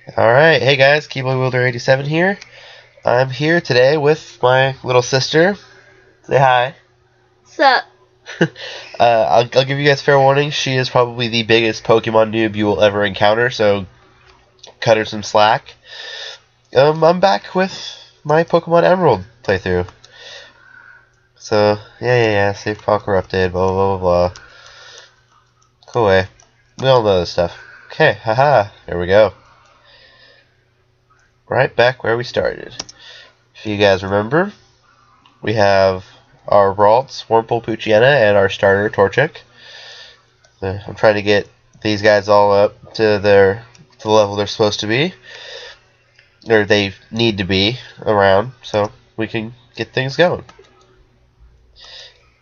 Alright, hey guys, Keyblade Wielder 87 here. I'm here today with my little sister. Say hi. Sup? I'll give you guys fair warning, she is probably the biggest Pokemon noob you will ever encounter, so cut her some slack. I'm back with my Pokemon Emerald playthrough. So, yeah, save file corrupted, blah blah blah blah. Go away. We all know this stuff. Okay, haha, here we go. Right back where we started. If you guys remember, we have our Ralts, Wurmple, Poochyena, and our starter, Torchic. I'm trying to get these guys all up to the level they're supposed to be, or they need to be around, so we can get things going.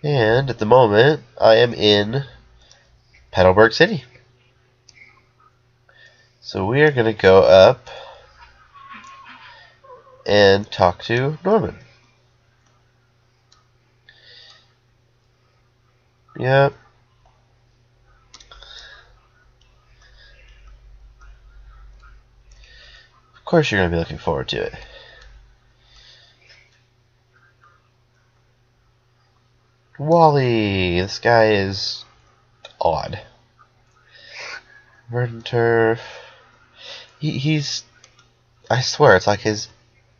And at the moment, I am in Petalburg City. So we are going to go up and talk to Norman. Yep. Of course you're going to be looking forward to it. Wally! This guy is odd. Verdant Turf. He's... I swear, it's like his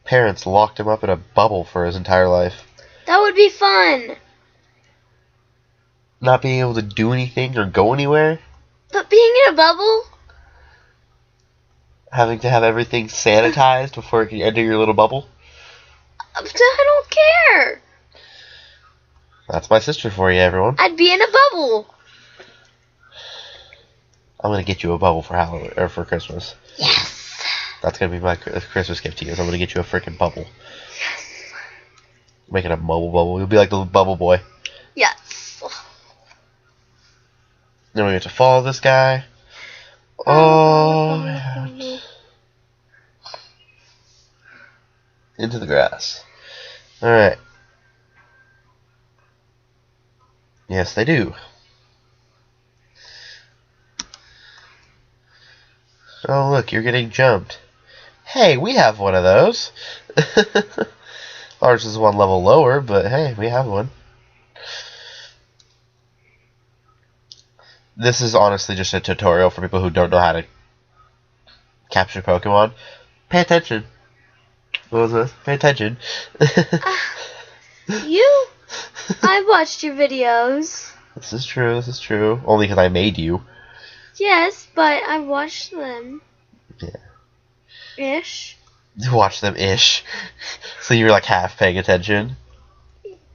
parents locked him up in a bubble for his entire life. That would be fun. Not being able to do anything or go anywhere. But being in a bubble? Having to have everything sanitized before you can enter your little bubble. I don't care. That's my sister for you, everyone. I'd be in a bubble. I'm gonna get you a bubble for Halloween or for Christmas. Yes. That's gonna be my Christmas gift to you. Is I'm gonna get you a freaking bubble. Yes. Making a bubble. You'll be like the bubble boy. Yes. Then we get to follow this guy. Oh, man. Into the grass. Alright. Yes, they do. Oh, look, you're getting jumped. Hey, we have one of those. Ours is one level lower, but hey, we have one. This is honestly just a tutorial for people who don't know how to capture Pokemon. Pay attention. What was this? Pay attention. I've watched your videos. This is true. Only because I made you. Yes, but I watched them. Yeah. Ish. You watch them ish. So you're like half paying attention.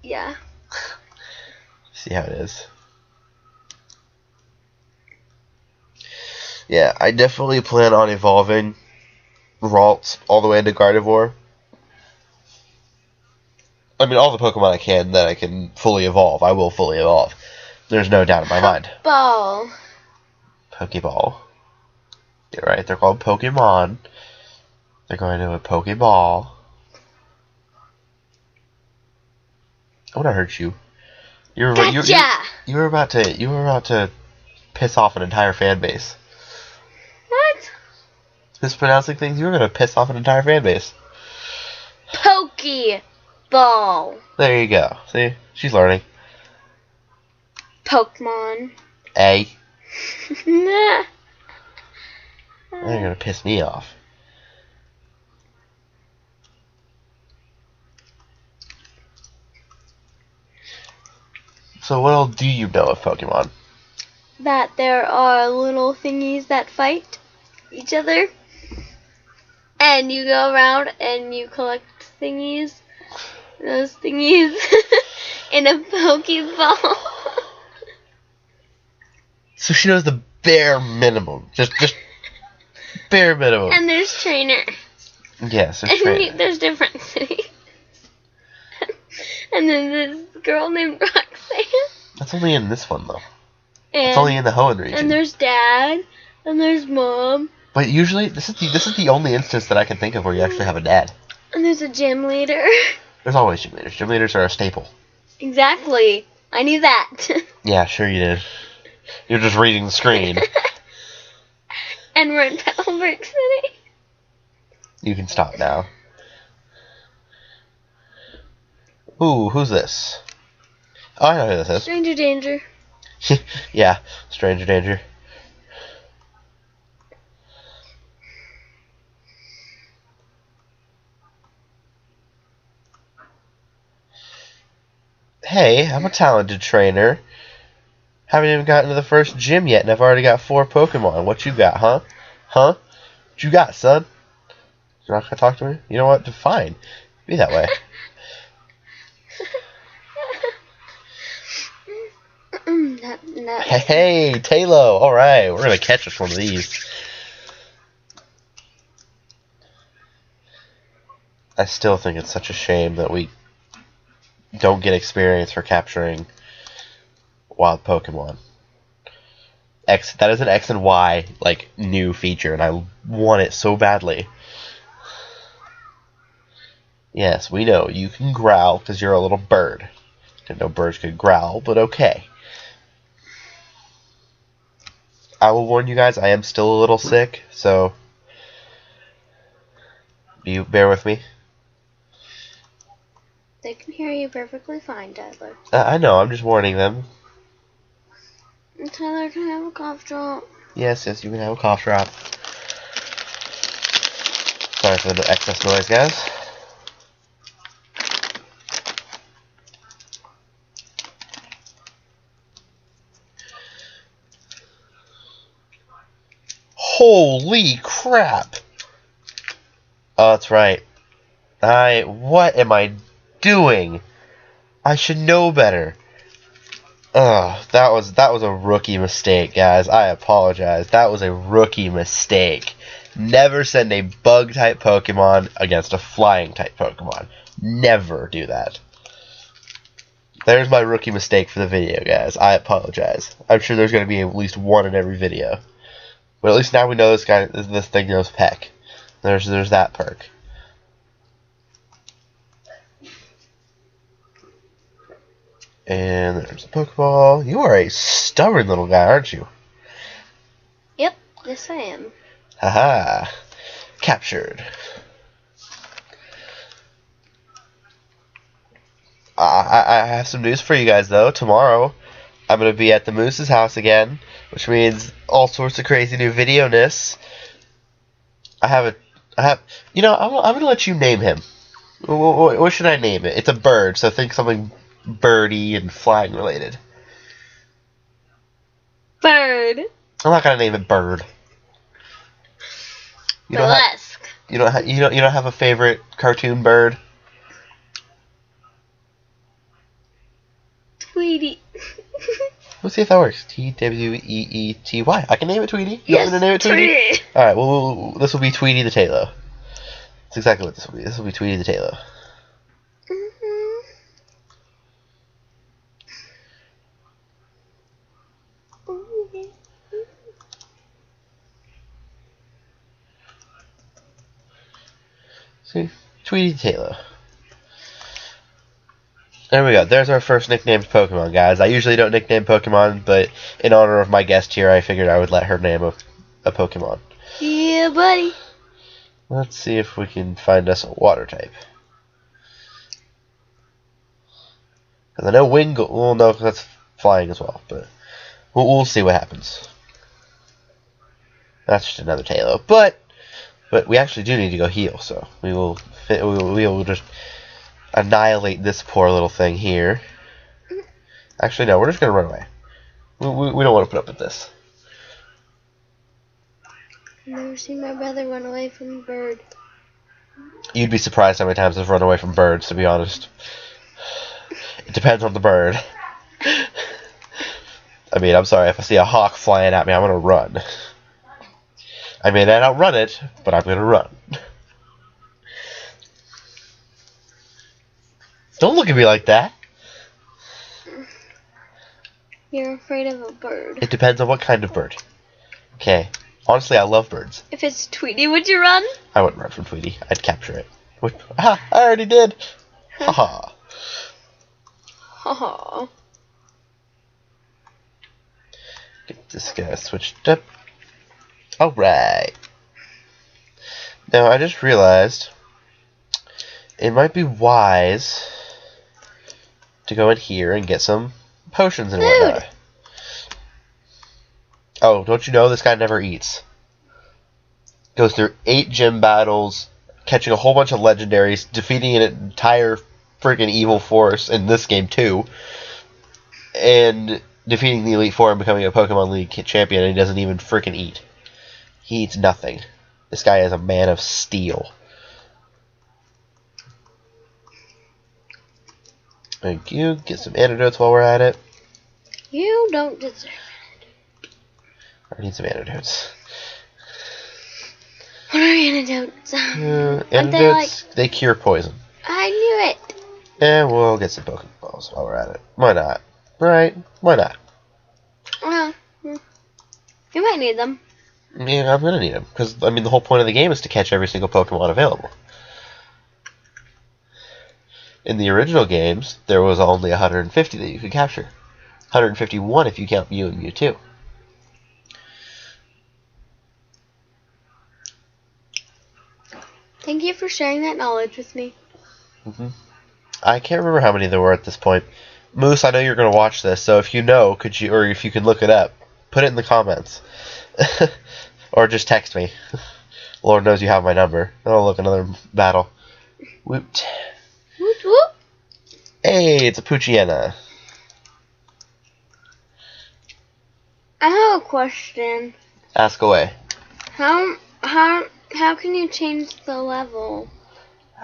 Yeah. See how it is. Yeah, I definitely plan on evolving Ralts all the way into Gardevoir. I mean, all the Pokemon I can that I can fully evolve, I will fully evolve. There's no doubt in my mind. Ball. Pokeball. You're right, they're called Pokemon. They're going to a Pokeball. I want to hurt you. You were about to piss off an entire fan base. What? Mispronouncing things, you were going to piss off an entire fan base. Pokeball. There you go. See? She's learning. Pokemon. A. Nah. Now you're going to piss me off. So what all do you know of Pokemon? That there are little thingies that fight each other. And you go around and you collect thingies. Those thingies in a Pokeball. So she knows the bare minimum. Just bare minimum. And there's trainers. Yes, there's And trainers. there's different cities. And then this girl named Roxanne. That's only in this one, though. And, It's only in the Hoenn region. And there's Dad. And there's Mom. But usually, this is the only instance that I can think of where you actually have a dad. And there's a gym leader. There's always gym leaders. Gym leaders are a staple. Exactly. I knew that. Yeah, sure you did. You're just reading the screen. And we're in Petalburg City. You can stop now. Ooh, who's this? Oh, I know who this is. Stranger danger. Yeah, stranger danger. Hey, I'm a talented trainer. Haven't even gotten to the first gym yet, and I've already got 4 Pokemon. What you got, huh? Huh? What you got, son? You're not gonna talk to me? You know what? Fine. Be that way. Hey, Talo! Alright, we're gonna catch us one of these. I still think it's such a shame that we don't get experience for capturing wild Pokemon. That is an X and Y like new feature, and I want it so badly. Yes, we know you can growl because you're a little bird. Didn't know birds could growl, but okay. I will warn you guys, I am still a little sick, so you bear with me. They can hear you perfectly fine, Tyler. I know, I'm just warning them. Tyler, can I have a cough drop? Yes, you can have a cough drop. Sorry for the excess noise, guys. Holy crap! Oh, that's right. What am I doing? I should know better. Ugh, that was a rookie mistake, guys. I apologize. That was a rookie mistake. Never send a bug-type Pokemon against a flying-type Pokemon. Never do that. There's my rookie mistake for the video, guys. I apologize. I'm sure there's going to be at least one in every video. But at least now we know this thing knows Peck. There's that perk. And there's a Pokeball. You are a stubborn little guy, aren't you? Yep, yes I am. Haha. Captured. I have some news for you guys, though. Tomorrow, I'm going to be at the Moose's house again, which means all sorts of crazy new video-ness. I'm going to let you name him. What should I name it? It's a bird, so think something birdie and flying related. Bird. I'm not going to name it Bird. Burlesque. You don't have a favorite cartoon bird? Tweety. Let's see if that works. Tweety. I can name it Tweety. You want me to name it Tweety? Tweety. Alright, well, this will be Tweety the Talo. That's exactly what this will be. This will be Tweety the Talo. See? Tweety the Talo. There we go. There's our first nicknamed Pokemon, guys. I usually don't nickname Pokemon, but in honor of my guest here, I figured I would let her name a Pokemon. Yeah, buddy. Let's see if we can find us a water type. Because I know Wingull... Well, no, because that's flying as well, but we'll see what happens. That's just another Talo. But we actually do need to go heal, so we will just annihilate this poor little thing here. Actually, no, we're just going to run away. We don't want to put up with this. I've never seen my brother run away from a bird. You'd be surprised how many times I've run away from birds, to be honest. It depends on the bird. I mean, I'm sorry, if I see a hawk flying at me, I'm going to run. I may not outrun it, but I'm going to run. Don't look at me like that. You're afraid of a bird. It depends on what kind of bird. Okay. Honestly, I love birds. If it's Tweety, would you run? I wouldn't run from Tweety. I'd capture it. Aha! I already did! Haha. Haha. Get this guy switched up. Alright. Now, I just realized it might be wise to go in here and get some potions and whatnot. Oh, don't you know this guy never eats? Goes through 8 gym battles, catching a whole bunch of legendaries, defeating an entire freaking evil force in this game too, and defeating the Elite Four and becoming a Pokemon League champion, and he doesn't even freaking eat. He eats nothing. This guy is a man of steel. Thank you. Get some antidotes while we're at it. You don't deserve it. I need some antidotes. What are antidotes? Antidotes, they cure poison. I knew it. And we'll get some Pokeballs while we're at it. Why not? Right? Why not? Well, you might need them. Yeah, I'm gonna need them. Because, I mean, the whole point of the game is to catch every single Pokemon available. In the original games, there was only 150 that you could capture. 151 if you count Mew and Mewtwo. Thank you for sharing that knowledge with me. I can't remember how many there were at this point. Moose, I know you're going to watch this, so if you know, could you, or if you can look it up, put it in the comments. Or just text me. Lord knows you have my number. Oh, look, another battle. Woot. Whoop whoop. Hey, it's a Poochyena. I have a question. Ask away. How can you change the level?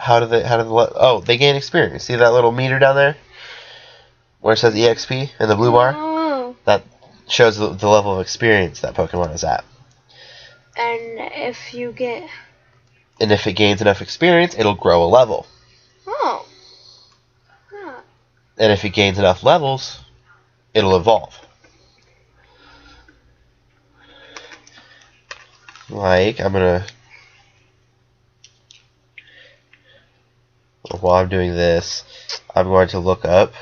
They gain experience. See that little meter down there? Where it says EXP in the blue bar? Oh. That shows the level of experience that Pokemon is at. And if it gains enough experience, it'll grow a level. Oh. Huh. And if it gains enough levels, it'll evolve. Like, while I'm doing this, I'm going to look up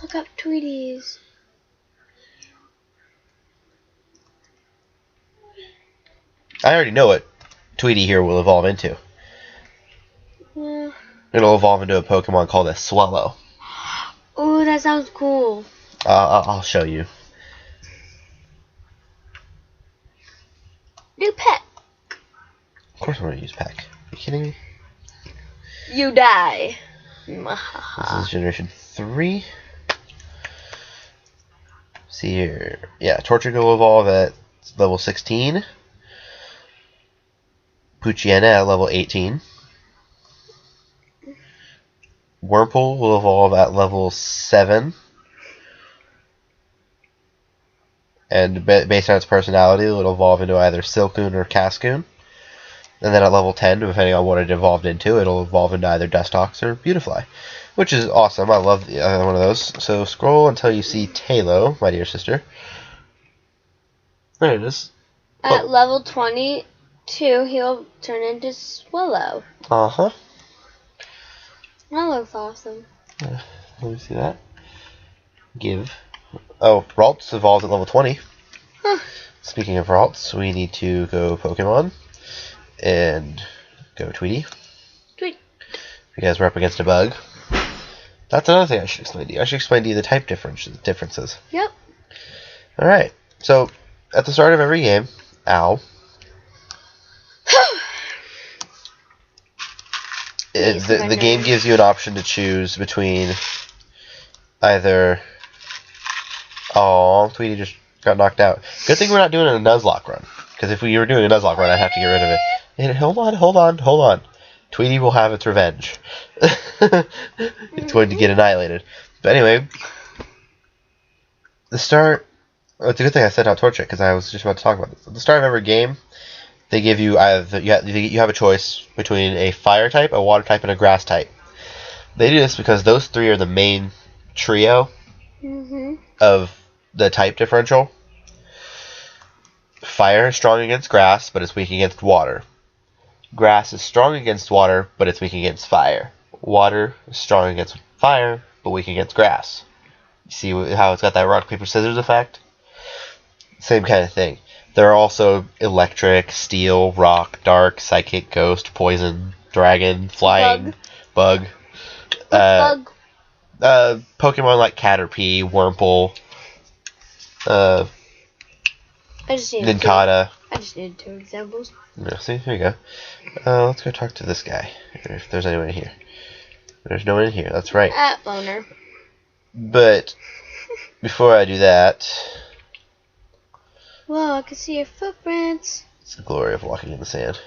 Look up Tweeties. I already know what Tweety here will evolve into. Yeah. It'll evolve into a Pokemon called a Swallow. Oh, that sounds cool. I'll show you. New pet. Of course I'm going to use Peck. Are you kidding me? You die. This is Generation 3. See here. Yeah, Torchic will evolve at level 16. Poochyena at level 18. Wurmple will evolve at level 7. And based on its personality, it'll evolve into either Silcoon or Cascoon. And then at level 10, depending on what it evolved into, it'll evolve into either Dustox or Beautifly. Which is awesome. I love one of those. So scroll until you see Talo, my dear sister. There it is. At level 22, he'll turn into Swallow. Uh-huh. That looks awesome. Let me see that. Give. Oh, Ralts evolved at level 20. Huh. Speaking of Ralts, we need to go Pokemon and go Tweety. Tweet. Because we're up against a bug. That's another thing I should explain to you. I should explain to you the type differences. Yep. Alright, so at the start of every game, the game gives you an option to choose between either... Oh, Tweety just got knocked out. Good thing we're not doing a Nuzlocke run. Because if we were doing a Nuzlocke run, I'd have to get rid of it. And hold on. Tweety will have its revenge. It's going to get annihilated. But anyway, it's a good thing I sent out Torchic, because I was just about to talk about this. At the start of every game, they give you either you have a choice between a fire type, a water type, and a grass type. They do this because those three are the main trio of the type differential. Fire is strong against grass, but it's weak against water. Grass is strong against water, but it's weak against fire. Water is strong against fire, but weak against grass. You see how it's got that rock, paper, scissors effect? Same kind of thing. There are also electric, steel, rock, dark, psychic, ghost, poison, dragon, flying, bug. What's bug? Pokemon like Caterpie, Wurmple, I just need Nincada. I just need 2 examples. Yeah, see, here you go. Let's go talk to this guy. If there's anyone here. There's no one in here, that's right. Loner. But before I do that, Whoa, I can see your footprints. it's the glory of walking in the sand.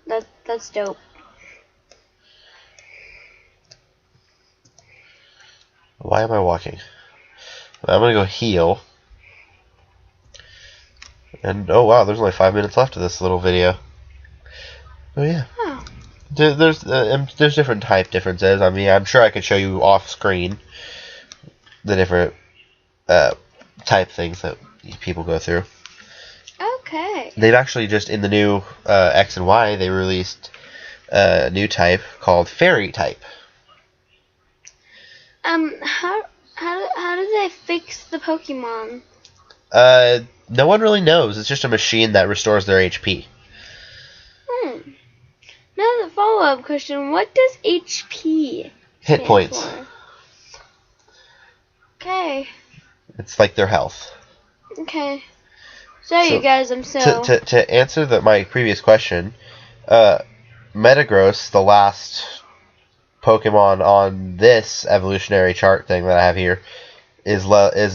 That's dope. Why am I walking? I'm gonna go heal. And oh wow, there's only 5 minutes left of this little video. Oh yeah. Oh. There's different type differences. I mean, I'm sure I could show you off screen the different type things that people go through. Okay. They've actually just in the new X and Y they released a new type called Fairy type. How do they fix the Pokemon? No one really knows. It's just a machine that restores their HP. Now the follow-up question: what does HP Hit stand points. for? Okay. It's like their health. Okay. So you guys, I'm so to answer my previous question, Metagross, the last Pokemon on this evolutionary chart thing that I have here, is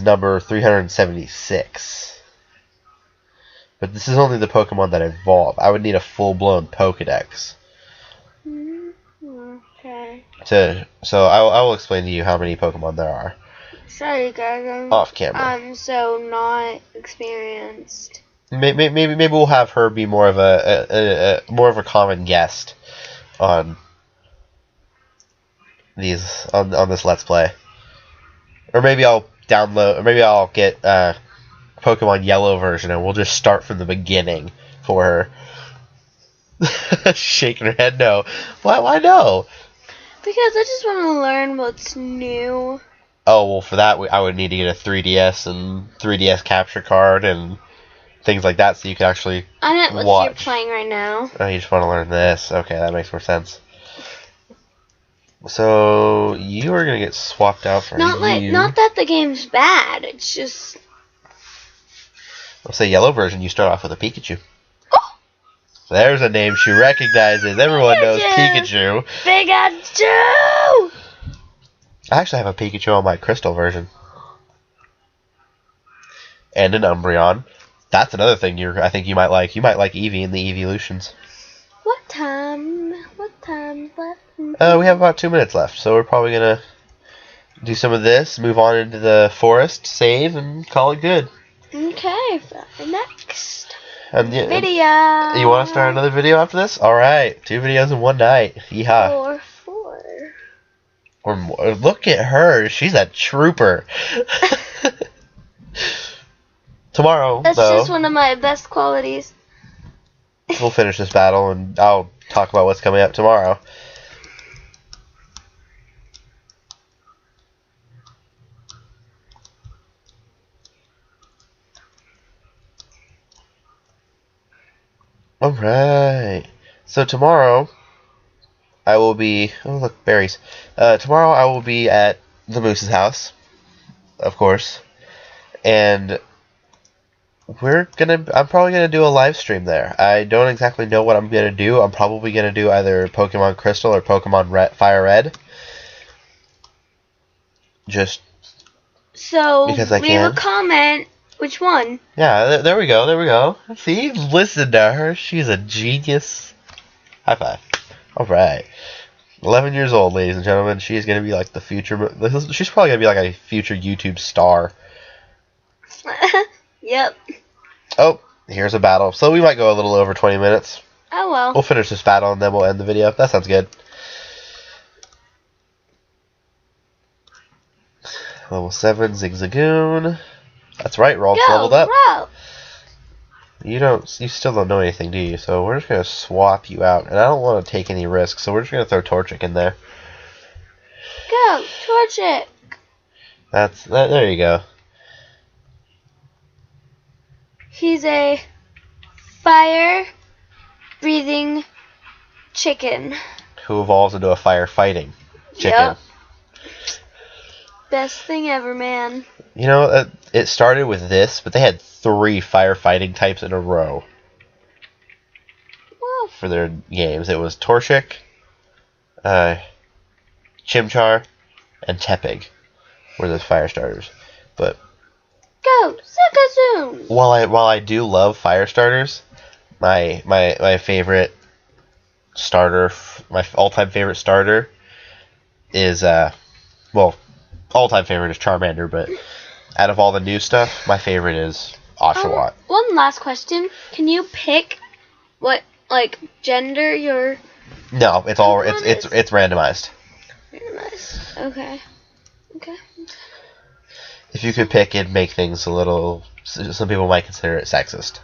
number 376. But this is only the Pokemon that evolve. I would need a full-blown Pokedex. Okay. So I will explain to you how many Pokemon there are. Sorry, guys. Off camera. I'm so not experienced. Maybe we'll have her be more of a common guest on these on this Let's Play, or maybe I'll download, or maybe I'll get Pokemon Yellow version, and we'll just start from the beginning for her. Shaking her head, no. Why no? Because I just want to learn what's new. Oh well, for that I would need to get a 3DS and 3DS capture card and things like that, so you can actually I know what watch. you're playing right now. Oh, you just want to learn this? Okay, that makes more sense. So you are gonna get swapped out for Not that the game's bad. It's just. Let's say Yellow version. You start off with a Pikachu. Oh! There's a name she recognizes. Everyone knows Pikachu. Pikachu! I actually have a Pikachu on my Crystal version. And an Umbreon. That's another thing I think you might like. You might like Eevee and the Eeveelutions. What time left? We have about 2 minutes left, so we're probably gonna do some of this, move on into the forest, save, and call it good. Okay, for the next video. You want to start another video after this? Alright, 2 videos in one night. Yeehaw. Or 4. Or more. Look at her. She's a trooper. Tomorrow, That's though, just one of my best qualities. we'll finish this battle, and I'll talk about what's coming up tomorrow. Alright. So tomorrow, I will be... Oh, look, berries. Tomorrow I will be at the Moose's house, of course. And I'm probably gonna do a live stream there. I don't exactly know what I'm gonna do. I'm probably gonna do either Pokemon Crystal or Pokemon Fire Red. Just because I can. Leave a comment. Which one? Yeah, there we go. There we go. See, listen to her. She's a genius. High five. All right. 11 years old, ladies and gentlemen. She's gonna be like the future. She's probably gonna be like a future YouTube star. Yep. Oh, here's a battle. So we might go a little over 20 minutes. Oh well. We'll finish this battle and then we'll end the video. That sounds good. Level 7 Zigzagoon. That's right, Rolf's leveled up. Rolf. You still don't know anything, do you? So we're just gonna swap you out, and I don't want to take any risks, so we're just gonna throw Torchic in there. Go, Torchic. There you go. He's a fire-breathing chicken. Who evolves into a firefighting chicken. Yep. Best thing ever, man. You know, it started with this, but they had 3 firefighting types in a row. Whoa. For their games. It was Torchic, Chimchar, and Tepig were the fire starters. But Go, Zakazoom! while I do love fire starters, my favorite starter, my all-time favorite starter is all-time favorite is Charmander, but out of all the new stuff, my favorite is Oshawott. One last question. Can you pick what gender your No, it's randomized. Randomized. Okay. If you could pick, it'd make things a little. Some people might consider it sexist.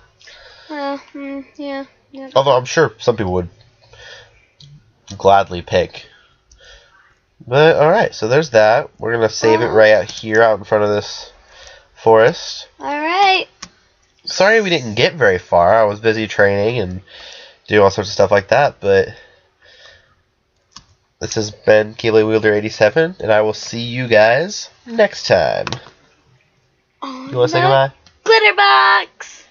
Well, yeah. Although I'm sure some people would gladly pick. But alright, so there's that. We're gonna save it right out here, out in front of this forest. Alright. Sorry we didn't get very far. I was busy training and doing all sorts of stuff like that, but this has been Keyblade Wielder 87, and I will see you guys next time. You want to say goodbye? Glitter box!